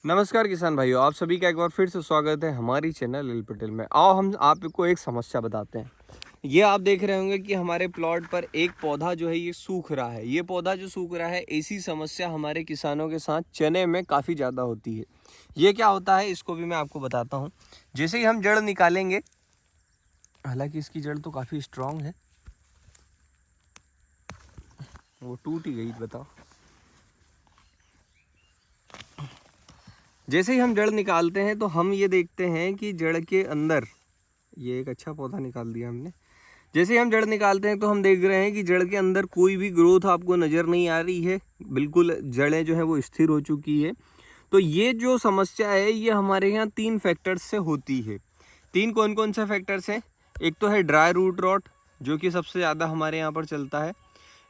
नमस्कार किसान भाइयों, आप सभी का एक बार फिर से स्वागत है हमारी चैनल एल पटेल में। आओ हम आपको एक समस्या बताते हैं। ये आप देख रहे होंगे कि हमारे प्लॉट पर एक पौधा जो है ये सूख रहा है। ये पौधा जो सूख रहा है, ऐसी समस्या हमारे किसानों के साथ चने में काफ़ी ज़्यादा होती है। ये क्या होता है इसको भी मैं आपको बताता हूँ। जैसे ही हम जड़ निकालेंगे, हालांकि इसकी जड़ तो काफ़ी स्ट्रांग है, वो टूट ही गई, बताओ। जैसे ही हम जड़ निकालते हैं तो हम ये देखते हैं कि जड़ के अंदर, ये एक अच्छा पौधा निकाल दिया हमने। जैसे ही हम जड़ निकालते हैं तो हम देख रहे हैं कि जड़ के अंदर कोई भी ग्रोथ आपको नज़र नहीं आ रही है। बिल्कुल जड़ें जो है वो स्थिर हो चुकी है। तो ये जो समस्या है ये हमारे यहाँ 3 फैक्टर्स से होती है। 3 कौन कौन से फैक्टर्स हैं? एक तो है ड्राई रूट रॉट, जो कि सबसे ज़्यादा हमारे यहाँ पर चलता है।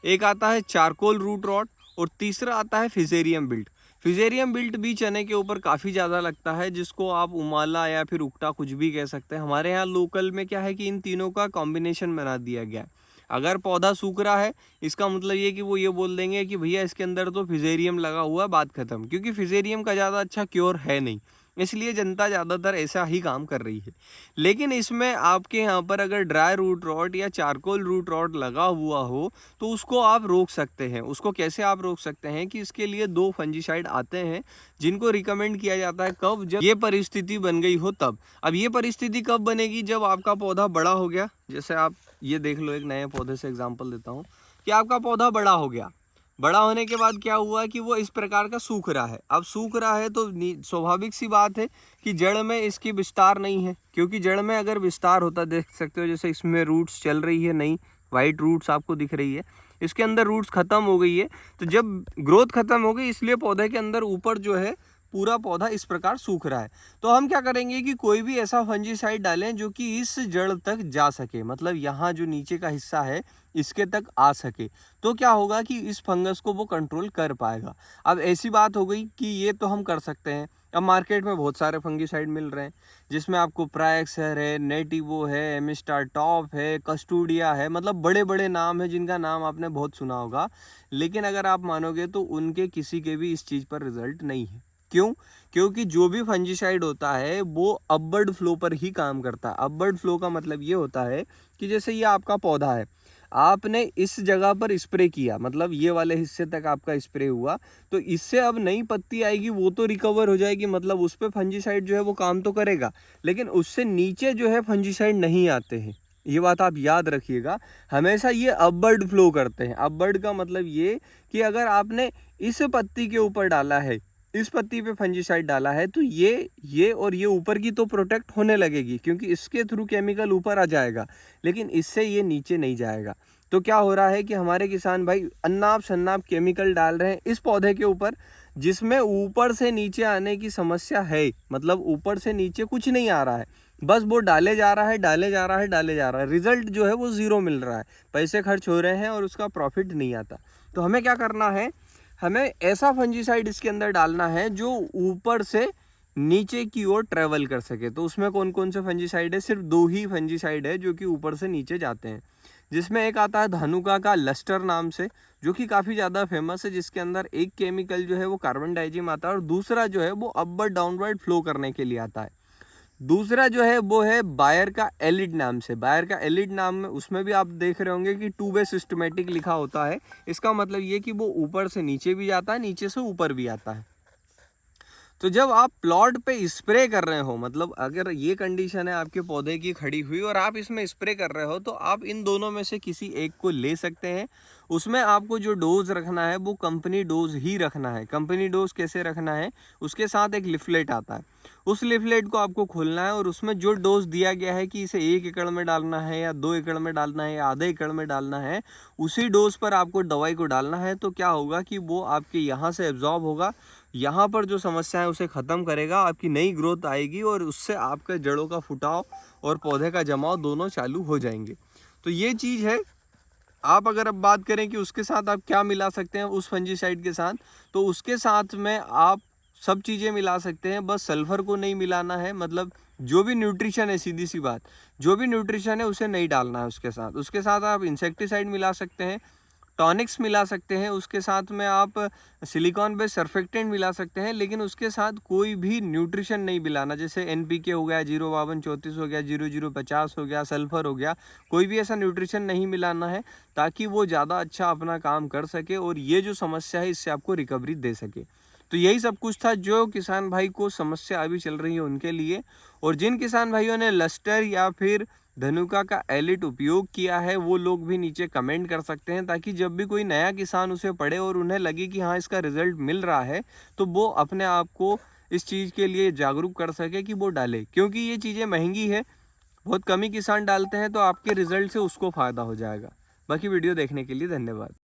एक आता है चारकोल रूट रॉट और तीसरा आता है फिजेरियम बिल्ट। फिजेरियम बिल्ट भी चने के ऊपर काफ़ी ज़्यादा लगता है, जिसको आप उमाला या फिर उकटा कुछ भी कह सकते हैं। हमारे यहाँ लोकल में क्या है कि इन तीनों का कॉम्बिनेशन बना दिया गया है। अगर पौधा सूख रहा है, इसका मतलब ये कि वो ये बोल देंगे कि भैया इसके अंदर तो फिजेरियम लगा हुआ है, बात खत्म। क्योंकि फिजेरियम का ज़्यादा अच्छा क्योर है नहीं, इसलिए जनता ज़्यादातर ऐसा ही काम कर रही है। लेकिन इसमें आपके यहाँ पर अगर ड्राई रूट रॉट या चारकोल रूट रॉट लगा हुआ हो तो उसको आप रोक सकते हैं। उसको कैसे आप रोक सकते हैं कि इसके लिए 2 फंजीसाइड आते हैं, जिनको रिकमेंड किया जाता है कब, जब ये परिस्थिति बन गई हो तब। अब ये परिस्थिति कब बनेगी? जब आपका पौधा बड़ा हो गया। जैसे आप ये देख लो, एक नए पौधे से एग्जांपल देता हूँ कि आपका पौधा बड़ा हो गया। बड़ा होने के बाद क्या हुआ कि वो इस प्रकार का सूख रहा है। अब सूख रहा है तो स्वाभाविक सी बात है कि जड़ में इसकी विस्तार नहीं है। क्योंकि जड़ में अगर विस्तार होता, देख सकते हो जैसे इसमें रूट्स चल रही है, नई वाइट रूट्स आपको दिख रही है, इसके अंदर रूट्स खत्म हो गई है। तो जब ग्रोथ खत्म हो गई, इसलिए पौधे के अंदर ऊपर जो है पूरा पौधा इस प्रकार सूख रहा है। तो हम क्या करेंगे कि कोई भी ऐसा फंजीसाइड डालें जो कि इस जड़ तक जा सके, मतलब यहाँ जो नीचे का हिस्सा है इसके तक आ सके। तो क्या होगा कि इस फंगस को वो कंट्रोल कर पाएगा। अब ऐसी बात हो गई कि ये तो हम कर सकते हैं। अब मार्केट में बहुत सारे फंगीसाइड मिल रहे हैं, जिसमें आपको प्रायक्सर है, नेटिवो है, एमिस्टार टॉप है, कस्टोडिया है, मतलब बड़े बड़े नाम है जिनका नाम आपने बहुत सुना होगा। लेकिन अगर आप मानोगे तो उनके किसी के भी इस चीज़ पर रिजल्ट नहीं है। क्यों? क्योंकि जो भी फंजीसाइड होता है वो अपवर्ड फ्लो पर ही काम करता है। अपवर्ड फ्लो का मतलब ये होता है कि जैसे ये आपका पौधा है, आपने इस जगह पर स्प्रे किया, मतलब ये वाले हिस्से तक आपका स्प्रे हुआ, तो इससे अब नई पत्ती आएगी, वो तो रिकवर हो जाएगी, मतलब उस पर फंजीसाइड जो है वो काम तो करेगा। लेकिन उससे नीचे जो है फंजीसाइड नहीं आते हैं। ये बात आप याद रखिएगा। हमेशा ये अपवर्ड फ्लो करते हैं। अपवर्ड का मतलब ये कि अगर आपने इस पत्ती के ऊपर डाला है, इस पत्ती पे फंजीसाइड डाला है, तो ये और ये ऊपर की तो प्रोटेक्ट होने लगेगी, क्योंकि इसके थ्रू केमिकल ऊपर आ जाएगा, लेकिन इससे ये नीचे नहीं जाएगा। तो क्या हो रहा है कि हमारे किसान भाई अन्नाप शन्नाप केमिकल डाल रहे हैं इस पौधे के ऊपर, जिसमें ऊपर से नीचे आने की समस्या है। मतलब ऊपर से नीचे कुछ नहीं आ रहा है, बस वो डाले जा रहा है, डाले जा रहा है, डाले जा रहा है, रिजल्ट जो है वो ज़ीरो मिल रहा है, पैसे खर्च हो रहे हैं और उसका प्रॉफिट नहीं आता। तो हमें क्या करना है? हमें ऐसा फंजीसाइड इसके अंदर डालना है जो ऊपर से नीचे की ओर ट्रेवल कर सके। तो उसमें कौन कौन से फंजीसाइड है? सिर्फ 2 ही फंजीसाइड है जो कि ऊपर से नीचे जाते हैं, जिसमें एक आता है धानुका का लस्टर नाम से, जो कि काफ़ी ज़्यादा फेमस है, जिसके अंदर एक केमिकल जो है वो कार्बन डाइजिम आता है और दूसरा जो है वो अपवर्ड डाउनवर्ड फ्लो करने के लिए आता है। दूसरा जो है वो है बायर का एलिड नाम से। बायर का एलिड नाम में, उसमें भी आप देख रहे होंगे कि 2 वे सिस्टमेटिक लिखा होता है। इसका मतलब ये कि वो ऊपर से नीचे भी जाता है, नीचे से ऊपर भी आता है। तो जब आप प्लॉट पे स्प्रे कर रहे हो, मतलब अगर ये कंडीशन है आपके पौधे की खड़ी हुई और आप इसमें स्प्रे कर रहे हो, तो आप इन दोनों में से किसी एक को ले सकते हैं। उसमें आपको जो डोज रखना है वो कंपनी डोज ही रखना है। कंपनी डोज कैसे रखना है? उसके साथ एक लिफलेट आता है, उस लिफलेट को आपको खोलना है और उसमें जो डोज दिया गया है कि इसे 1 एकड़ में डालना है या 2 एकड़ में डालना है या आधे एकड़ में डालना है, उसी डोज पर आपको दवाई को डालना है। तो क्या होगा कि वो आपके यहाँ से एब्जॉर्ब होगा, यहाँ पर जो समस्या है उसे ख़त्म करेगा, आपकी नई ग्रोथ आएगी और उससे आपके जड़ों का फुटाव और पौधे का जमाव दोनों चालू हो जाएंगे। तो ये चीज़ है। आप अगर अब बात करें कि उसके साथ आप क्या मिला सकते हैं उस फंजीसाइड के साथ, तो उसके साथ में आप सब चीज़ें मिला सकते हैं, बस सल्फर को नहीं मिलाना है। मतलब जो भी न्यूट्रिशन है, सीधी सी बात, जो भी न्यूट्रिशन है उसे नहीं डालना है उसके साथ। उसके साथ आप इंसेक्टिसाइड मिला सकते हैं, टॉनिक्स मिला सकते हैं, उसके साथ में आप सिलिकॉन बेस्ड सर्फेक्टेंट मिला सकते हैं, लेकिन उसके साथ कोई भी न्यूट्रिशन नहीं मिलाना। जैसे NPK हो गया, 05234 हो गया, 0050 हो गया, सल्फर हो गया, कोई भी ऐसा न्यूट्रिशन नहीं मिलाना है ताकि वो ज़्यादा अच्छा अपना काम कर सके और ये जो समस्या है इससे आपको रिकवरी दे सके। तो यही सब कुछ था जो किसान भाई को समस्या अभी चल रही है उनके लिए। और जिन किसान भाइयों ने लस्टर या फिर धनुका का एलिट उपयोग किया है वो लोग भी नीचे कमेंट कर सकते हैं, ताकि जब भी कोई नया किसान उसे पढ़े और उन्हें लगे कि हाँ इसका रिजल्ट मिल रहा है तो वो अपने आप को इस चीज़ के लिए जागरूक कर सके कि वो डाले, क्योंकि ये चीज़ें महंगी है, बहुत कम ही किसान डालते हैं, तो आपके रिजल्ट से उसको फ़ायदा हो जाएगा। बाकी वीडियो देखने के लिए धन्यवाद।